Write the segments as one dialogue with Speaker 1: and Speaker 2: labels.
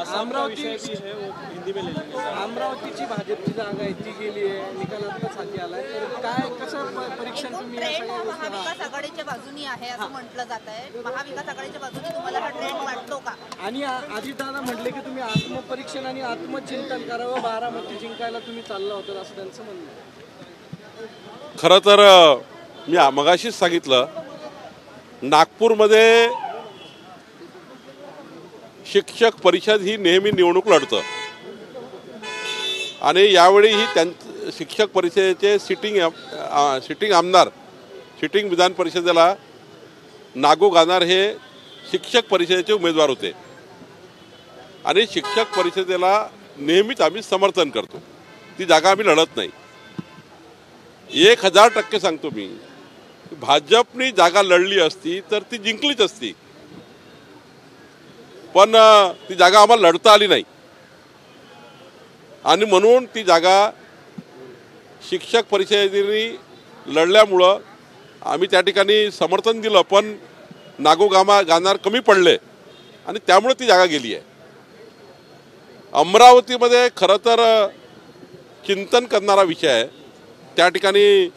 Speaker 1: अमरावती है वो हिंदी में ले लेंगे। अमरावतीची भाजपची जागा आहे ती गेली आहे, निकाल आत्ताच हाती आलाय, तर काय कसं परीक्षण तुम्ही या सगळ्या गोष्टी?
Speaker 2: महाविकास आघाडीच्या बाजूनी आहे असं म्हटलं जात आहे, महाविकास आघाडीच्या बाजूने तुम्हाला हा ट्रेंड वाटतो का?
Speaker 1: आणि अजितदादा म्हटले की तुम्ही आत्मपरीक्षण आणि आत्मचिंतन करावं, बारामती जिंकायला तुम्ही चालला होता असं त्यांचं म्हणणं आहे।
Speaker 3: खरं तर मी मगाशीच सांगितलं, नागपूरमध्ये शिक्षक परिषद ही नेहमी निवडणूक लढतं आणि यावेळी ही शिक्षक परिषदेचे सिटिंग आमदार, सिटिंग विधान परिषदेला नागो गानार हे शिक्षक परिषदेचे उमेदवार होते आणि शिक्षक परिषदेला नेहमीच आम्ही समर्थन करतो, ती जागा आम्ही लढत नाही। 1000% सांगतो मी, भाजपनी जागा लढली असती तर ती जिंकलीच असती, पण ती जागा आम्हाला लढता आली नाही आणि म्हणून ती जागा शिक्षक परिषदेने लढल्यामुळं आम्ही त्या ठिकाणी समर्थन दिलं, पण नागो गानार कमी पडले आणि त्यामुळे ती जागा गेली आहे। अमरावतीमध्ये खरं तर चिंतन करणारा विषय आहे, त्या ठिकाणी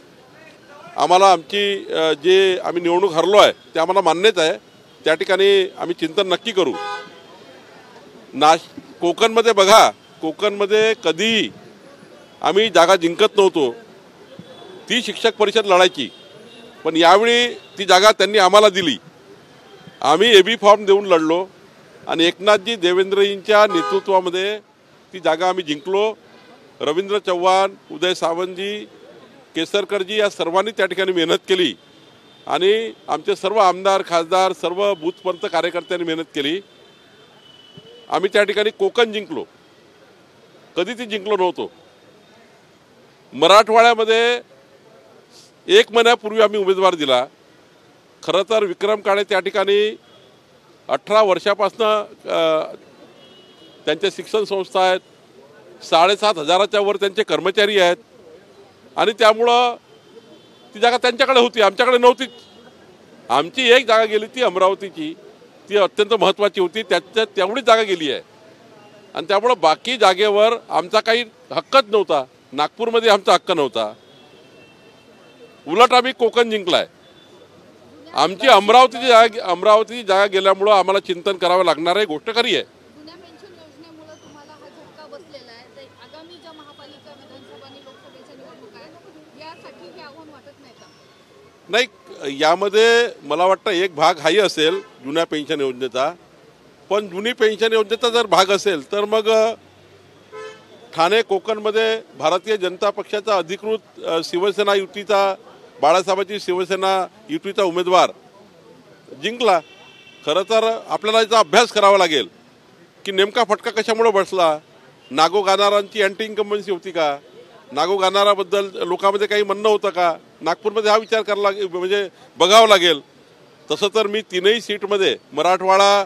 Speaker 3: आम्हाला आमची जे आम्ही निवडणूक हरलो आहे ते आम्हाला मान्यच आहे, त्या ठिकाणी आम्ही चिंतन नक्की करू। कोकणमध्ये बघा, कोकणमध्ये कधीही आम्ही जागा जिंकत नव्हतो, ती शिक्षक परिषद लढायची, पण यावेळी ती जागा त्यांनी आम्हाला दिली, आम्ही एबी फॉर्म देऊन लढलो आणि एकनाथजी देवेंद्रजींच्या नेतृत्वामध्ये ती जागा आम्ही जिंकलो। रवींद्र चव्हाण, उदय सावंतजी, केसरकरजी या सर्वांनी त्या ठिकाणी मेहनत केली आणि आमचे सर्व आमदार, खासदार, सर्व बूथपर्यंत कार्यकर्त्यांनी मेहनत केली, आम्ही त्या ठिकाणी कोकण जिंकलो, कधी ती जिंकलो नव्हतो। मराठवाड्यामध्ये 1 महिन्यापूर्वी आम्ही उमेदवार दिला, खरं तर विक्रम काळे त्या ठिकाणी 18 वर्षापासून त्यांच्या शिक्षण संस्था आहेत, 7,500च्या वर त्यांचे कर्मचारी आहेत आणि त्यामुळं ती जागा त्यांच्याकडे होती, आमच्याकडे नव्हतीच। आमची एक जागा गेली ती अमरावतीची, ती अत्यंत महत्त्वाची होती, त्याच्यात तेवढीच जागा गेली आहे आणि त्यामुळं बाकी जागेवर आमचा काही हक्कच नव्हता, नागपूरमध्ये आमचा हक्क नव्हता, उलट आम्ही कोकण जिंकलाय। आमची अमरावतीची जागा गेल्यामुळं आम्हाला चिंतन करावं लागणार आहे, गोष्ट खरी आहे। नाही, यामध्ये मला वाटतं एक भाग हाही असेल जुन्या पेन्शन योजनेचा, पण जुनी पेन्शन योजनेचा जर भाग असेल तर मग ठाणे कोकणमध्ये भारतीय जनता पक्षाचा अधिकृत शिवसेना युतीचा, बाळासाहेबांची शिवसेना युतीचा उमेदवार जिंकला। खरं तर आपल्याला याचा अभ्यास करावा लागेल की नेमका फटका कशामुळे बसला, नागो गानारांची अँटी इन्कम्बन्सी होती का, नागो गानाराबद्दल लोकांमध्ये काही म्हणणं होतं का, नागपूरमध्ये हा विचार करावा लागेल, म्हणजे बघावं लागेल। तसं तर मी 3ही सीटमध्ये मराठवाडा,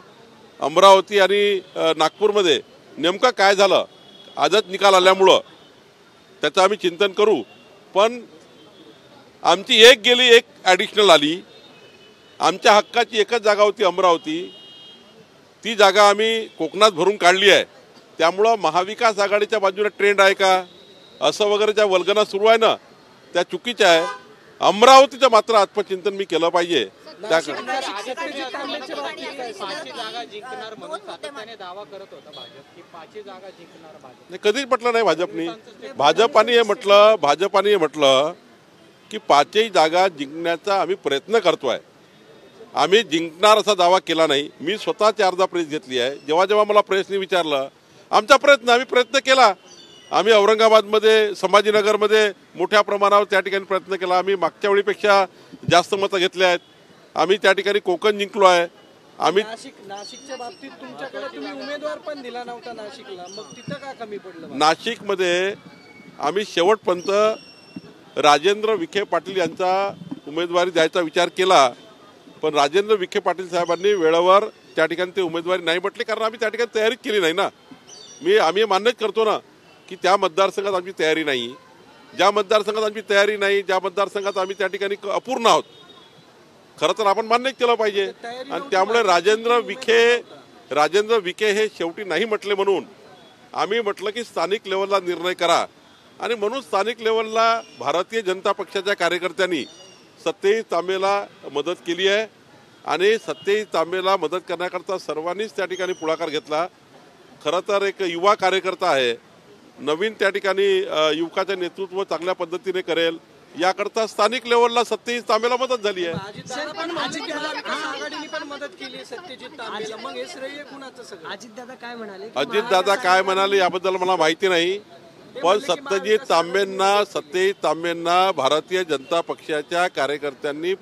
Speaker 3: अमरावती आणि नागपूरमध्ये नेमकं काय झालं आजच निकाल आल्यामुळं त्याचं आम्ही चिंतन करू, पण आमची एक गेली, एक ॲडिशनल आली, आमच्या हक्काची एकच जागा होती अमरावती, ती जागा आम्ही कोकणात भरून काढली आहे। त्यामुळं महाविकास आघाडीच्या बाजूने ट्रेंड आहे का असं वगैरे ज्या वल्गना सुरू आहे ना त्या चुकीच्या आहे। अमरावतीचं मात्र आत्मचिंतन मी केलं पाहिजे। कधीच म्हटलं नाही भाजपनी, भाजपाने हे म्हटलं की 5ही जागा जिंकण्याचा आम्ही प्रयत्न करतोय, आम्ही जिंकणार असा दावा केला नाही। मी स्वतः 4दा प्रेस घेतली आहे, जेव्हा मला प्रेसने विचारलं आमचा आम्ही प्रयत्न केला, आम्ही औरंगाबादमध्ये, संभाजीनगरमध्ये मोठ्या प्रमाणावर त्या ठिकाणी प्रयत्न केला, आम्ही मागच्या वेळीपेक्षा जास्त मतं घेतले आहेत, आम्ही त्या ठिकाणी कोकण जिंकलो आहे। आम्ही
Speaker 1: नाशिकच्या बाबतीत तुमच्याकडे तुम्ही उमेदवार पण दिला नव्हता नाशिकला, मग तिथं का कमी पडलं?
Speaker 3: नाशिकमध्ये आम्ही शेवटपर्यंत राजेंद्र विखे पाटील यांचा उमेदवारी द्यायचा विचार केला, पण राजेंद्र विखे पाटील साहेबांनी वेळेवर त्या ठिकाणी ते उमेदवारी नाही म्हटली, कारण आम्ही त्या ठिकाणी तयारीच केली नाही ना। आम्ही मान्यच करतो ना की त्या मतदारसंघात आमची तयारी नाही, ज्या मतदारसंघात आमची तयारी नाही, ज्या मतदारसंघात आम्ही त्या ठिकाणी अपूर्ण आहोत, खरं तर आपण मान्य केलं पाहिजे। आणि त्यामुळे राजेंद्र विखे राजेंद्र विखे हे शेवटी नाही म्हटले म्हणून आम्ही म्हटलं की स्थानिक लेवलला निर्णय करा आणि म्हणून स्थानिक लेवलला भारतीय जनता पक्षाच्या कार्यकर्त्यांनी सत्यजित तांबेला मदत केली आहे आणि सत्यजित तांबेला मदत करण्याकरता सर्वांनीच त्या ठिकाणी पुढाकार घेतला। खरं तर एक युवा कार्यकर्ता आहे, नवीन त्या ठिकाणी युवकाचं नेतृत्व चांगल्या पद्धतीने करेल याकरता स्थानिक लेवलला सत्यजित तांबेला मदत झाली आहे।
Speaker 1: आघाडीने पण मदत केली सत्यजित तांबेला, मग हे श्रेय कुणाचं सगळं?
Speaker 4: अजितदादा काय म्हणाले?
Speaker 3: अजितदादा काय म्हणाले याबद्दल मला माहिती नाही, पण सत्यजित तांबेंना भारतीय जनता पक्षाच्या कार्यकर्त्यांनी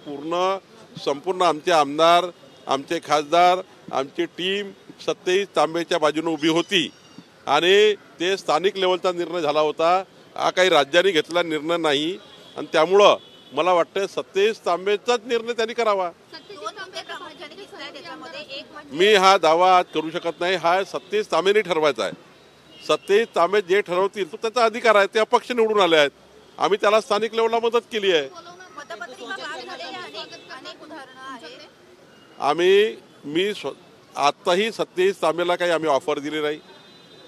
Speaker 3: संपूर्ण आमचे आमदार, आमचे खासदार, आमची टीम सत्यजित तांबेच्या बाजूने उभी होती आणि ते स्थानिक लेवलचा निर्णय झाला होता, हा काही राज्यांनी घेतलेला निर्णय नाही आणि त्यामुळं मला वाटतं सत्यजित तांबेचाच निर्णय त्यांनी करावा। मी हा दावा आज करू शकत नाही, हा सत्यजित तांबेने ठरवायचा आहे। सत्यजित तांबे जे ठरवतील तो त्याचा अधिकार आहे, ते अपक्ष निवडून आले आहेत, आम्ही त्याला स्थानिक लेवलला मदत केली आहे। आत्ताही सत्यजित तांबेला काही आम्ही ऑफर दिली नाही,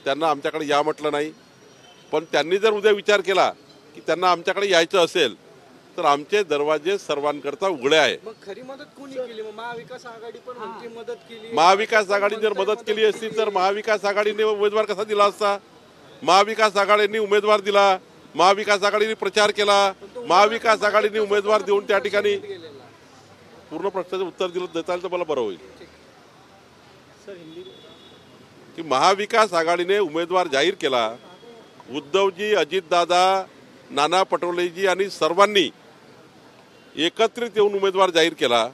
Speaker 3: त्यांना आमच्याकडे या म्हटलं नाही, पण त्यांनी जर उद्या विचार केला की त्यांना आमच्याकडे यायचं असेल तर आमचे दरवाजे सर्वांकरता उघडे आहे।
Speaker 1: मग खरी मदत कोणी केली? महाविकास आघाडी पण म्हणते मदत केली।
Speaker 3: महाविकास आघाडी जर मदत केली असती तर महाविकास आघाडीने उमेदवार कसा दिला असता? महाविकास आघाडीने उमेदवार दिला, महाविकास आघाडीने प्रचार केला, महाविकास आघाडीने उमेदवार देऊन त्या ठिकाणी पूर्ण प्रश्नाचं उत्तर दिलं देता येईल तर मला बरं होईल की महाविकास आघाडीने उमेदवार जाहीर केला, उद्धवजी, अजितदादा, नाना पटोलेजी आणि सर्वांनी एकत्रित येऊन उमेदवार जाहीर केला।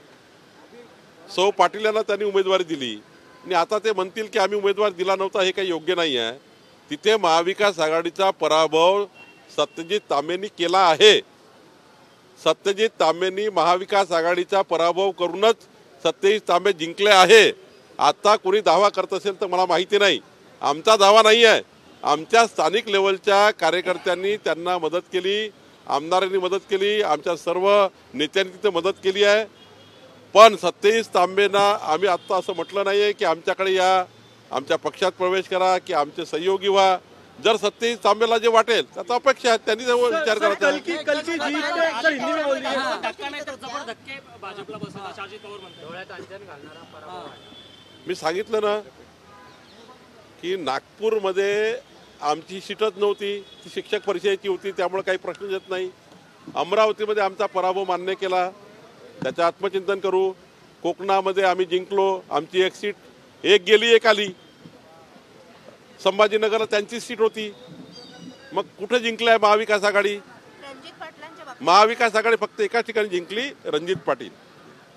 Speaker 3: सौ पाटील यांना त्यांनी उमेदवारी दिली आणि आता ते म्हणतील की आम्ही उमेदवार दिला नव्हता, हे काही योग्य नाही आहे। तिथे महाविकास आघाडीचा पराभव सत्यजित तांबेंनी केला आहे। सत्यजित तांबेंनी महाविकास आघाडीचा पराभव करूनच सत्यजित तांबे जिंकले आहे। आता कोणी दावा करत असेल तर मला माहिती नाही, आमचा दावा नाही आहे, आमच्या स्थानिक लेवलच्या कार्यकर्त्यांनी त्यांना मदत केली, आमदारांनी मदत केली, आमच्या सर्व नेत्यांनी तिथे मदत केली आहे। पण सत्यजित तांबेंना आम्ही आत्ता असं म्हटलं नाही आहे की आमच्याकडे या, आमच्या पक्षात प्रवेश करा की आमचे सहयोगी व्हा। जर सत्यजित तांबेला जे वाटेल त्याचा अपेक्षा आहे त्यांनी विचार करायचा। मी सांगितलं ना की नागपूरमध्ये आमची सीटच नव्हती, ती शिक्षक परिषदेची होती, त्यामुळे काही प्रश्न येत नाही। अमरावतीमध्ये आमचा पराभव मान्य केला, त्याचं आत्मचिंतन करू। कोकणामध्ये आम्ही जिंकलो, आमची एक सीट, एक गेली एक आली। संभाजीनगरला त्यांची सीट होती, मग कुठे जिंकलाय महाविकास आघाडी? महाविकास आघाडी फक्त एकाच ठिकाणी जिंकली, रणजित पाटील,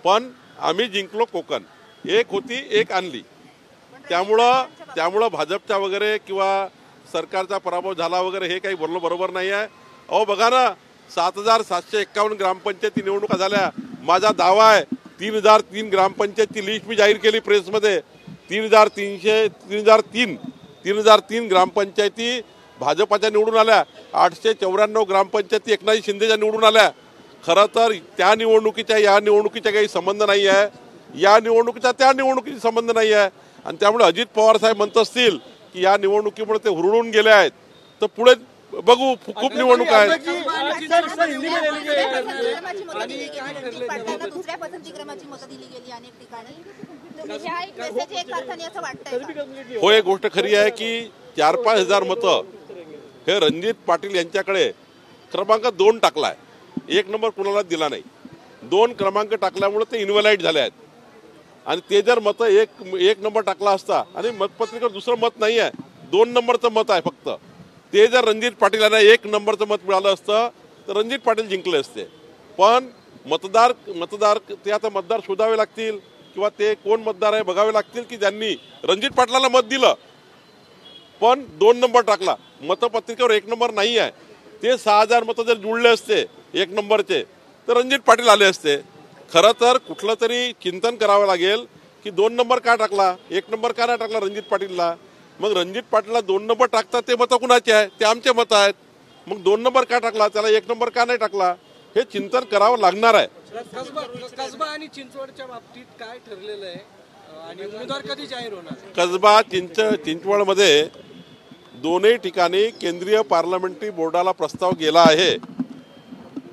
Speaker 3: पण आम्ही जिंकलो कोकण, एक होती एक आणली। त्यामुळं भाजपच्या वगैरे किंवा सरकारचा पराभव झाला वगैरे हे काही बोलणं बरोबर नाही आहे। अहो बघा ना, 7,751 ग्रामपंचायती निवडणुका झाल्या, माझा दावा आहे 3,003 ग्रामपंचायतची लिस्ट मी जाहीर केली प्रेसमध्ये। 3,003 ग्रामपंचायती भाजपाच्या निवडून आल्या, 894 ग्रामपंचायती एकनाथ शिंदेच्या निवडून आल्या। खरं तर त्या निवडणुकीच्या या निवडणुकीचा काही संबंध नाही आहे, या निवडणुकीचा त्या निवडणुकीचा संबंध नाही आहे। आणि त्यामुळे अजित पवार साहेब म्हणत असतील की या निवडणुकीमुळे ते हुरळून गेले आहेत, तर पुढे बघू, खूप निवडणूक आहेत। हो, एक गोष्ट खरी आहे की 4-5 हजार मतं हे रणजित पाटील यांच्याकडे क्रमांक 2 टाकलाय, 1 नंबर कुणाला दिला नाही। 2 क्रमांक टाकल्यामुळे ते इन्व्हॅलिड झाले आहेत आणि ते जर मतं एक नंबर टाकला असता आणि मतपत्रिकेवर दुसरं मत नाही आहे, 2 नंबरचं मत आहे फक्त, ते जर रणजित पाटील यांना 1 नंबरचं मत मिळालं असतं तर रणजित पाटील जिंकले असते। पण मतदार ते आता मतदार शोधावे लागतील किंवा ते कोण मतदार आहे बघावे लागतील की ज्यांनी रणजित पाटलाला मत दिलं पण 2 नंबर टाकला, मतपत्रिकेवर 1 नंबर नाही आहे, ते 6,000 मतं जर जुळले असते 1 नंबरचे तर रणजित पाटील आले असते। खरं तर कुठलं तरी चिंतन करावं लागेल की 2 नंबर का टाकला, 1 नंबर का नाही टाकला रणजित पाटीलला? मग रणजित पाटीलला 2 नंबर टाकतात ते मतं कुणाचे आहेत? ते आमचे मतं आहेत। मग 2 नंबर का टाकला, त्याला 1 नंबर का नाही टाकला, हे चिंतन करावं लागणार आहे।
Speaker 1: कसबा आणि चिंचवडच्या बाबतीत काय ठरलेलं आहे? आणि उमेदवार कधी जाहीर होणार?
Speaker 3: कसबा चिंचवडमध्ये दोन्ही ठिकाणी केंद्रीय पार्लमेंटरी बोर्डाला प्रस्ताव गेला आहे.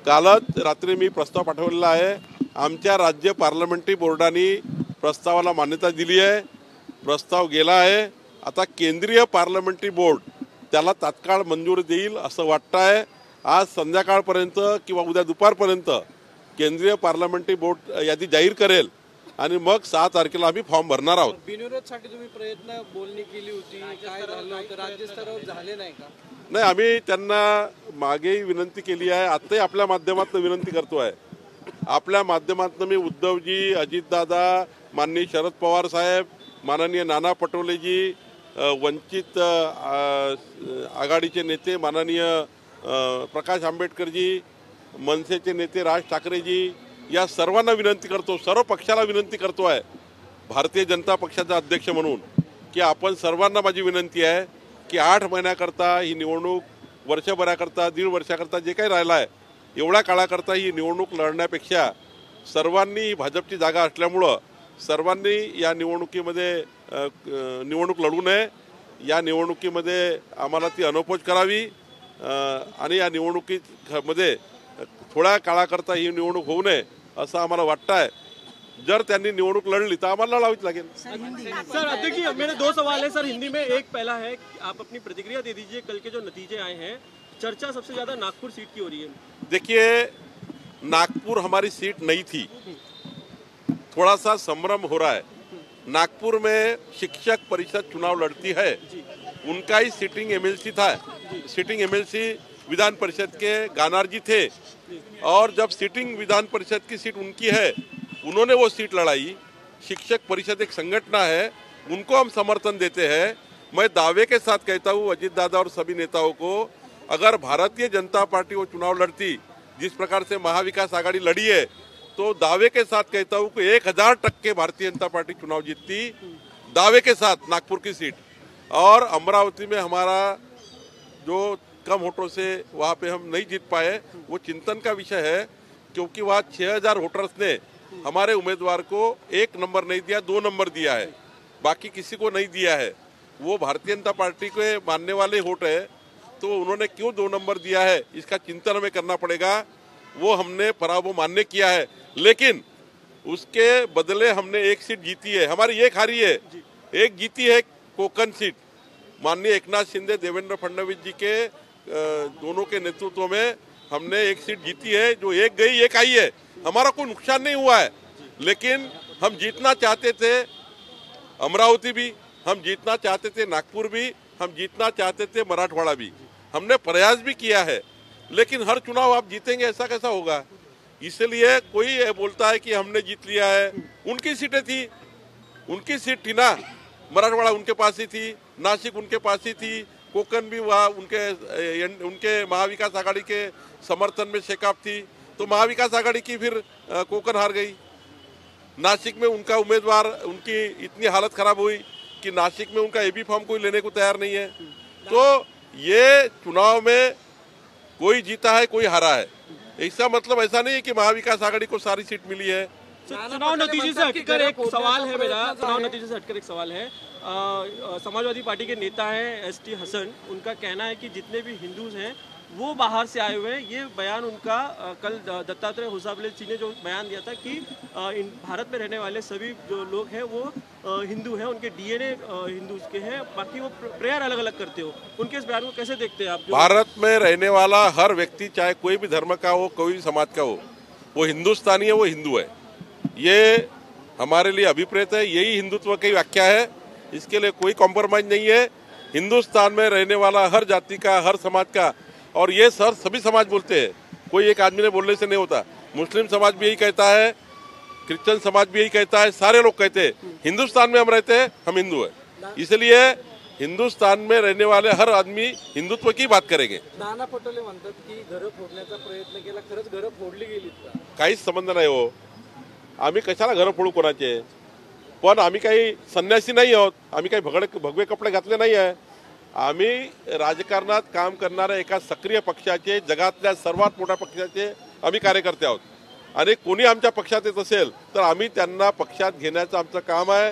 Speaker 3: कालच रात्री मी प्रस्ताव पाठवलेला आहे. आमच्या राज्य पार्लमेंटरी बोर्डाने प्रस्तावाला मान्यता दिली आहे. प्रस्ताव गेला आहे. आता केंद्रीय पार्लमेंटरी बोर्ड त्याला तात्काळ मंजुरी देईल असं वाटतं आहे. आज संध्याकाळपर्यंत किंवा उद्या दुपारपर्यंत केंद्रीय पार्लमेंटरी बोर्ड यादी जाहीर करेल आणि मग 6 तारखेला आम्ही फॉर्म भरणार आहोत.
Speaker 1: बिनविरोधसाठी तुम्ही बोलणी केली होती, काय झालं होतं? राज्य स्तरावर झाले नाही का?
Speaker 3: नाही, आम्ही त्यांना मागेही विनंती केली आहे. आताही आपल्या माध्यमातून विनंती करतो आहे. आपल्या माध्यमातून मी उद्धवजी, अजितदादा, माननीय शरद पवार साहेब, माननीय नाना पटोलेजी, वंचित आघाडीचे नेते माननीय प्रकाश आंबेडकरजी, मनसेचे नेते राज ठाकरेजी, या सर्वांना विनंती करतो, सर्व पक्षाला विनंती करतो आहे, भारतीय जनता पक्षाचा अध्यक्ष म्हणून, की आपण सर्वांना माझी विनंती आहे की 8 महिन्याकरता ही निवडणूक, वर्षभराकरता, 1.5 वर्षाकरता जे काही राहिलं आहे, एवढ्या काळाकरता ही निवडणूक लढण्यापेक्षा सर्वांनी भाजपची जागा असल्यामुळं सर्वांनी या निवडणुकीमध्ये निवडणूक लढू नये. या निवडणुकीमध्ये आम्हाला ती अनौपच करावी आणि या निवडणुकीमध्ये थोड्या काळाकरता ही निवडणूक होऊ नये असं आम्हाला वाटतं आहे. जर त्यांनी निवडणूक लढली तर आम्हाला लढावीच लागेल.
Speaker 4: सर अध्यक्ष जी, मेरे 2 सवाल है सर हिंदी में. एक पहला है कि आप अपनी प्रतिक्रिया दे दीजिए, कल के जो नतीजे आए हैं, चर्चा सबसे ज्यादा नागपुर सीट की हो रही है.
Speaker 3: देखिए, नागपुर हमारी सीट नहीं थी, थोड़ा सा संभ्रम हो रहा है. नागपुर में शिक्षक परिषद चुनाव लड़ती है, उनका ही सिटिंग एमएलसी था. सिटिंग एमएलसी विधान परिषद के गानार जी थे और जब सिटिंग विधान परिषद की सीट उनकी है, उन्होंने वो सीट लड़ाई. शिक्षक परिषद एक संगठन है, उनको हम समर्थन देते हैं. मैं दावे के साथ कहता हूँ अजीत दादा और सभी नेताओं को, अगर भारतीय जनता पार्टी वो चुनाव लड़ती जिस प्रकार से महाविकास आघाड़ी लड़ी है, तो दावे के साथ कहता हूँ कि 1000% भारतीय जनता पार्टी चुनाव जीतती, दावे के साथ, नागपुर की सीट. और अमरावती में हमारा जो कम वोटों से वहाँ पे हम नहीं जीत पाए, वो चिंतन का विषय है, क्योंकि वहाँ 6000 वोटर्स ने हमारे उम्मीदवार को 1 नंबर नहीं दिया, 2 नंबर दिया है, बाकी किसी को नहीं दिया है. वो भारतीय जनता पार्टी के मानने वाले वोट है, तो उन्होंने क्यों 2 नंबर दिया है, इसका चिंतन हमें करना पड़ेगा. वो हमने पराभव मान्य किया है, लेकिन उसके बदले हमने 1 सीट जीती है. हमारी 1 हारी है, 1 जीती है कोकण सीट. माननीय एकनाथ शिंदे, देवेंद्र फडणवीस जी के दोनों के नेतृत्व में हमने 1 सीट जीती है. जो 1 गई 1 आई है. हमारा कोई नुकसान नहीं हुआ है, लेकिन हम जीतना चाहते थे अमरावती भी, हम जीतना चाहते थे नागपुर भी, हम जीतना चाहते थे मराठवाड़ा भी. हमने प्रयास भी किया है, लेकिन हर चुनाव आप जीतेंगे ऐसा कैसा होगा. इसलिए कोई बोलता है कि हमने जीत लिया है, उनकी सीटें थी, उनकी सीट थी ना, मराठवाड़ा उनके पास ही थी, नासिक उनके पास ही थी, कोकण भी वहाँ उनके महाविकास आघाड़ी के समर्थन में शेकाप थी, तो महाविकास आघाड़ी की फिर कोकण हार गई. नासिक में उनका उम्मीदवार, उनकी इतनी हालत खराब हुई कि नासिक में उनका एबी फॉर्म कोई लेने को तैयार नहीं है. तो ये चुनाव में कोई जीता है कोई हारा है, इसका मतलब ऐसा नहीं है कि महाविकास आघाड़ी को सारी सीट मिली है.
Speaker 4: चुनाव नतीजे से हटकर एक सवाल है मेरा, चुनाव नतीजे से हटकर एक सवाल है. समाजवादी पार्टी के नेता हैं ST हसन, उनका कहना है कि जितने भी हिंदूज हैं वो बाहर से आए हुए हैं. ये बयान उनका कल दत्तात्रेय होसाबले जी ने जो बयान दिया था कि भारत में रहने वाले सभी जो लोग हैं वो हिंदू हैं, उनके DNA हिंदू के हैं, बाकी वो प्रेयर अलग अलग करते हो. उनके इस बयान को कैसे देखते हैं आप?
Speaker 3: भारत में रहने वाला हर व्यक्ति, चाहे कोई भी धर्म का हो, कोई भी समाज का हो, वो हिंदुस्तानी है, वो हिंदू है. ये हमारे लिए अभिप्रेत है, यही हिंदुत्व की व्याख्या है, इसके लिए कोई कॉम्प्रोमाइज नहीं है. हिंदुस्तान में रहने वाला हर जाति का, हर समाज का, और ये सर सभी समाज बोलते हैं, कोई एक आदमी ने बोलने से नहीं होता. मुस्लिम समाज भी यही कहता है, क्रिश्चियन समाज भी यही कहता है, सारे लोग कहते हैं हिंदुस्तान में हम रहते हैं, हम हिंदू हैं. इसलिए हिंदुस्तान में रहने वाले हर आदमी हिंदुत्व की बात करेंगे.
Speaker 1: नाना पटोले म्हणतात की घरं फोडण्याचा प्रयत्न केला, खरंच घरं फोडली गेलीत का?
Speaker 3: काहीच संबंध नाही हो. आम्ही कशाला घरं फोडू कोणाचे, पण आम्ही काही संन्यासी नाही आहोत, आम्ही काही भगवे कपडे घातले नाही आहे. आम्ही राजकारणात काम करणाऱ्या एका सक्रिय पक्षाचे, जगातल्या सर्वात मोठ्या पक्षाचे आम्ही कार्यकर्ते आहोत. आणि कोणी आमच्या पक्षात येत असेल तर आम्ही त्यांना पक्षात घेण्याचं आमचं काम आहे.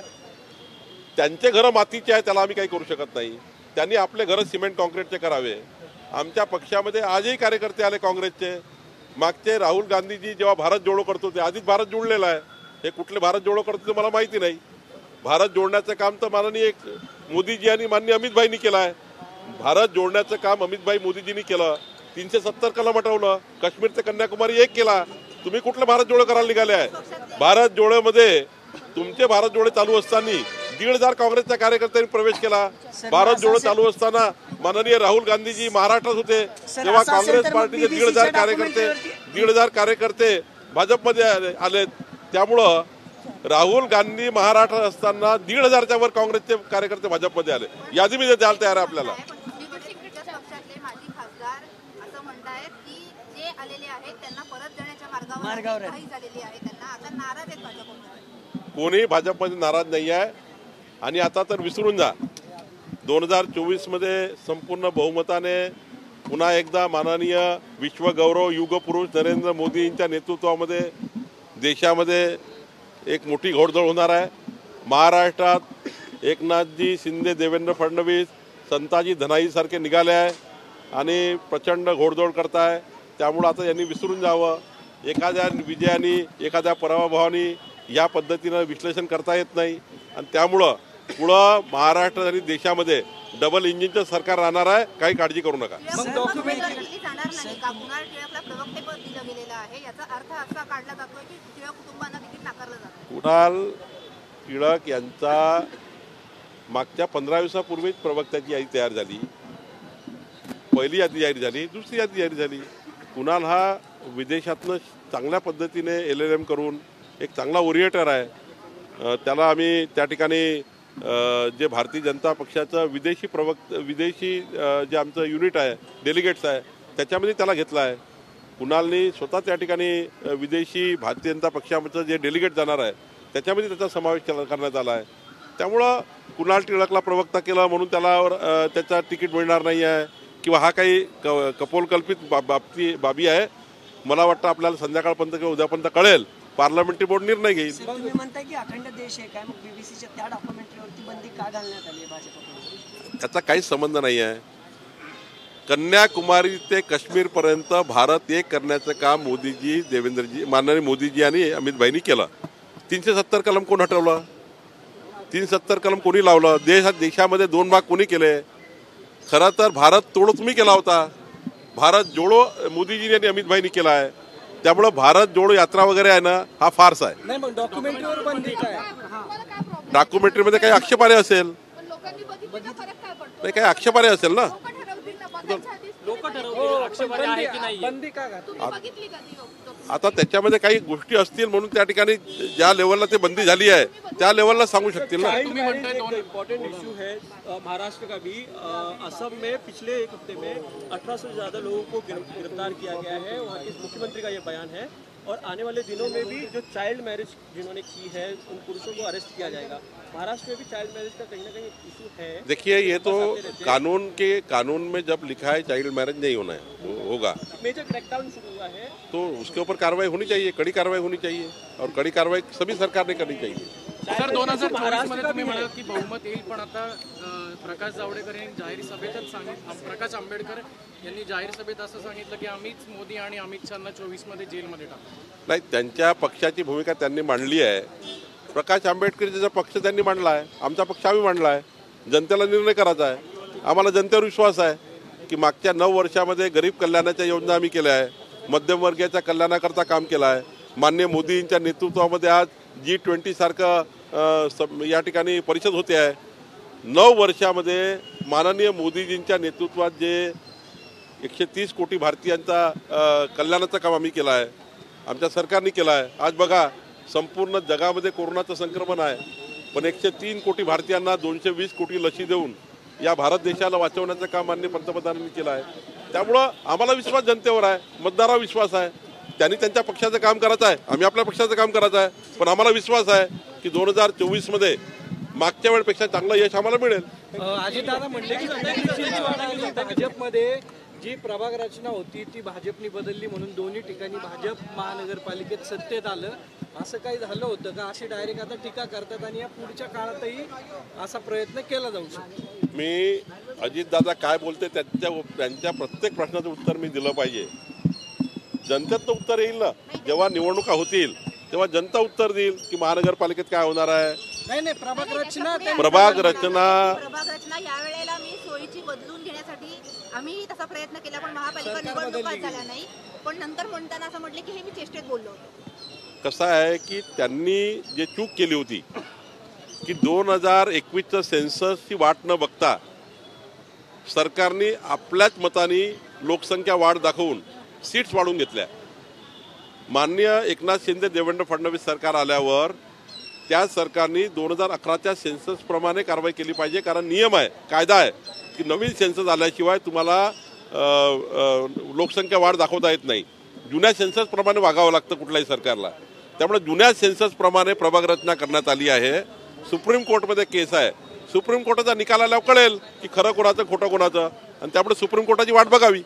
Speaker 3: त्यांचे घरं मातीचे आहे, त्याला आम्ही काही करू शकत नाही. त्यांनी आपले घरं सिमेंट कॉन्क्रीटचे करावे. आमच्या पक्षामध्ये आजही कार्यकर्ते आले काँग्रेसचे. मागचे राहुल गांधीजी जेव्हा भारत जोडो करत होते, आधीच भारत जोडलेला आहे. हे कुठले भारत जोडो करत होते मला माहिती नाही. भारत जोडण्याचं काम तर माननीय मोदीजी आणि माननीय अमितभाईंनी केलं आहे. भारत जोडण्याचं काम अमितभाई मोदीजींनी केलं. 370 कलम हटवलं. काश्मीर ते कन्याकुमारी एक केला. तुम्ही कुठलं भारत जोडो करायला निघाले आहे? भारत जोडोमध्ये तुमचे भारत जोडे चालू असताना 1,500 काँग्रेसच्या कार्यकर्त्यांनी प्रवेश केला. भारत जोडो चालू असताना माननीय राहुल गांधीजी महाराष्ट्रात होते तेव्हा काँग्रेस पार्टीचे 1,500 कार्यकर्ते भाजपमध्ये आलेत. त्यामुळं राहुल गांधी महाराष्ट्रात असताना 1,500च्या वर काँग्रेसचे कार्यकर्ते भाजपमध्ये आले. यादी मी द्यायला तयार आहे आपल्याला.
Speaker 2: पक्षातले माजी खासदार असं म्हणतायत की जे आलेले आहेत त्यांना परत जाण्याच्या मार्गावर काही झालेली आहे, त्यांना आता नाराज आहेत भाजपमध्ये.
Speaker 3: कोणी भाजपमध्ये नाराज नाही आहे. आणि आता तर विसरून जा, 2024 मध्ये संपूर्ण बहुमताने पुन्हा एकदा माननीय विश्वगौरव युगपुरुष नरेंद्र मोदींच्या नेतृत्वामध्ये देशामध्ये एक मोठी घोडदौड होणार आहे. महाराष्ट्रात एकनाथजी शिंदे, देवेंद्र फडणवीस, संताजी धनाईसारखे निघाले आहे आणि प्रचंड घोडदौड करताय. त्यामुळं आता यांनी विसरून जावं. एखाद्या विजयानी एखाद्या पराभवानी या पद्धतीनं विश्लेषण करता येत नाही. आणि त्यामुळं पुढं महाराष्ट्र आणि देशामध्ये डबल इंजिनचं सरकार राहणार आहे. काही काळजी करू नका. कुणाल टिळक यांचा मागच्या 15 दिवसापूर्वीच प्रवक्त्याची यादी तयार झाली. पहिली यादी जाहीर झाली, दुसरी यादी जाहीर झाली. कुणाल हा विदेशातनं चांगल्या पद्धतीने LLM करून एक चांगला ओरिएटर आहे. त्याला आम्ही त्या ठिकाणी जे भारतीय जनता पक्षाचं विदेशी जे आमचं युनिट आहे, डेलिगेट्स आहे, त्याच्यामध्ये त्याला घेतला आहे. कुणालनी स्वतः त्या ठिकाणी विदेशी भारतीय जनता पक्षाचं जे डेलिगेट जाणार आहे त्याच्यामध्ये त्याचा समावेश करण्यात आला आहे. त्यामुळं कुणाल टिळकला प्रवक्ता केलं म्हणून त्याला त्याचा तिकीट मिळणार नाही आहे किंवा हा काही कपोलकल्पित बाबी आहे. मला वाटतं आपल्याला संध्याकाळपर्यंत किंवा उद्यापर्यंत कळेल. पार्लमेंटरी बोर्ड निर्णय घेईल.
Speaker 5: तुम्ही म्हणताय की अखंड देश आहे काय, मग बीबीसीच्या त्या डॉक्युमेंटरीवरती बंदी का घालण्यात आली आहे भाजपकडून?
Speaker 3: त्याचा काहीच संबंध नाही आहे. कन्याकुमारी ते काश्मीरपर्यंत भारत एक करण्याचं काम मोदीजी, देवेंद्रजी, माननीय मोदीजी आणि अमितभाईंनी केलं. 370 कलम कोण हटवलं? 370 कलम कोणी लावलं? देशामध्ये 2 भाग कोणी केले? खरं तर भारत तोडो तुम्ही केला होता. भारत जोडो मोदीजी आणि अमितभाईंनी केला आहे. त्यामुळं भारत जोडो यात्रा वगैरे आहे ना, हा फार्स आहे.
Speaker 1: नाही, मग डॉक्युमेंटरीवर बंदी काय?
Speaker 3: डॉक्युमेंटरीमध्ये काही आक्षेपार्ह असेल, नाही काही आक्षेपार्ह असेल ना.
Speaker 1: बंदी का घातली?
Speaker 3: आता त्याच्यामध्ये काही गोष्टी असतील म्हणून त्या ठिकाणी ज्या लेवलला ते बंदी झाली आहे त्या लेवलला सांगू शकतील ना.
Speaker 4: इम्पोर्टेंट इशू है महाराष्ट्र का भी. असम में पिछले एक हफ्ते में 1800 से ज्यादा लोगों को गिरफ्तार किया गया है. वहाँ के मुख्यमंत्री का ये बयान है. और आने वाले दिनों में भी जो चाइल्ड मैरिज जिन्होंने की है उन पुरुषों को अरेस्ट किया जाएगा. महाराष्ट्र में भी चाइल्ड मैरिज का कहीं ना कहीं इशू है.
Speaker 3: देखिए, ये तो कानून में जब लिखा है चाइल्ड मैरिज नहीं होना है, होगा.
Speaker 4: मेजर क्रैकडाउन शुरू हुआ है
Speaker 3: तो उसके ऊपर कार्रवाई होनी चाहिए, कड़ी कार्रवाई होनी चाहिए. और कड़ी कार्रवाई सभी सरकार ने करनी चाहिए.
Speaker 6: सर, 2024 मध्ये तुम्ही म्हणाल की बहुमत येईल, पण आता प्रकाश जावडेकर यांनी जाहीर सभेतच सांगितलं, प्रकाश आंबेडकर यांनी जाहीर सभेत असं सांगितलं की आम्हीच मोदी आणि अमित शहाना 24 मध्ये जेलमध्ये टाकू.
Speaker 3: नाही, त्यांच्या पक्षाची भूमिका त्यांनी मांडली आहे. प्रकाश आंबेडकरचा पक्ष त्यांनी मांडला आहे, आमचा पक्ष आम्ही मांडला आहे. जनतेला निर्णय करायचा आहे. आम्हाला जनतेवर विश्वास आहे की मागच्या 9 वर्षामध्ये गरीब कल्याणाच्या योजना आम्ही केल्या आहे, मध्यमवर्गीयाच्या कल्याणाकरता काम केलं आहे. माननीय मोदींच्या नेतृत्वामध्ये आज G20 सारखं या ठिकाणी परिषद होते आहे. 9 वर्षामध्ये माननीय मोदीजींच्या नेतृत्वात जे 130 कोटी भारतीयांचा कल्याणाचं काम आम्ही केलं आहे, आमच्या सरकारने केलं आहे. आज बघा, संपूर्ण जगामध्ये कोरोनाचं संक्रमण आहे, पण 103 कोटी भारतीयांना 220 कोटी लसी देऊन या भारत देशाला वाचवण्याचं काम माननीय पंतप्रधानांनी केलं आहे. त्यामुळं आम्हाला विश्वास जनतेवर आहे, मतदारावर विश्वास आहे. त्यांनी त्यांच्या पक्षाचं काम करायचं आहे, आम्ही आपल्या पक्षाचं काम करायचं आहे. पण आम्हाला विश्वास आहे की 2024 मध्ये मागच्या वेळेपेक्षा चांगलं यश आम्हाला मिळेल.
Speaker 1: अजितदादा म्हणले की भाजपमध्ये जी प्रभाग रचना होती ती भाजपनी बदलली म्हणून दोन्ही ठिकाणी भाजप महानगरपालिकेत सत्तेत आलं, असं काही झालं होतं का? अशी डायरेक्ट आता टीका करतात आणि या पुढच्या काळातही असा प्रयत्न केला जाऊ शकतो.
Speaker 3: मी अजितदादा काय बोलते त्यांच्या प्रत्येक प्रश्नाचं उत्तर मी दिलं पाहिजे. जनतेचं उत्तर येईल ना, जेव्हा निवडणुका होतील तेव्हा जनता उत्तर देईल की महानगरपालिकेत काय होणार आहे.
Speaker 1: नाही प्रभाग रचना
Speaker 3: प्रभाग रचना
Speaker 2: यावेळेला मी सोयीची बदलून घेण्यासाठी आम्ही तसा प्रयत्न केला, पण महापालिका निवडणुका झाल्या नाही. पण नंतर म्हणताना असं म्हटलं की हे मी चेष्टेत बोललो होतो.
Speaker 3: कसं आहे की त्यांनी जे चूक केली होती की 2021चं सेन्ससची वाट न बघता सरकारने आपल्याच मताने लोकसंख्या वाढ दाखवून सीट्स वाढवून घेतल्या. माननीय एकनाथ शिंदे देवेंद्र फडणवीस सरकार आल्यावर त्या सरकारने 2011च्या सेन्सस प्रमाणे कारवाई केली पाहिजे, कारण नियम आहे, कायदा आहे की नवीन सेन्सस आल्याशिवाय तुम्हाला लोकसंख्या वाढ दाखवता येत नाही. जुन्या सेन्सस प्रमाणे वागावं लागतं कुठल्याही सरकारला. त्यामुळे जुन्या सेन्सस प्रमाणे प्रभाग रचना करण्यात आली आहे. सुप्रीम कोर्टमध्ये केस आहे, सुप्रीम कोर्टाचा निकाल आल्यावर कळेल की खरं कोणाचं खोटं कोणाचं, आणि त्यामुळे सुप्रीम कोर्टाची वाट बघावी.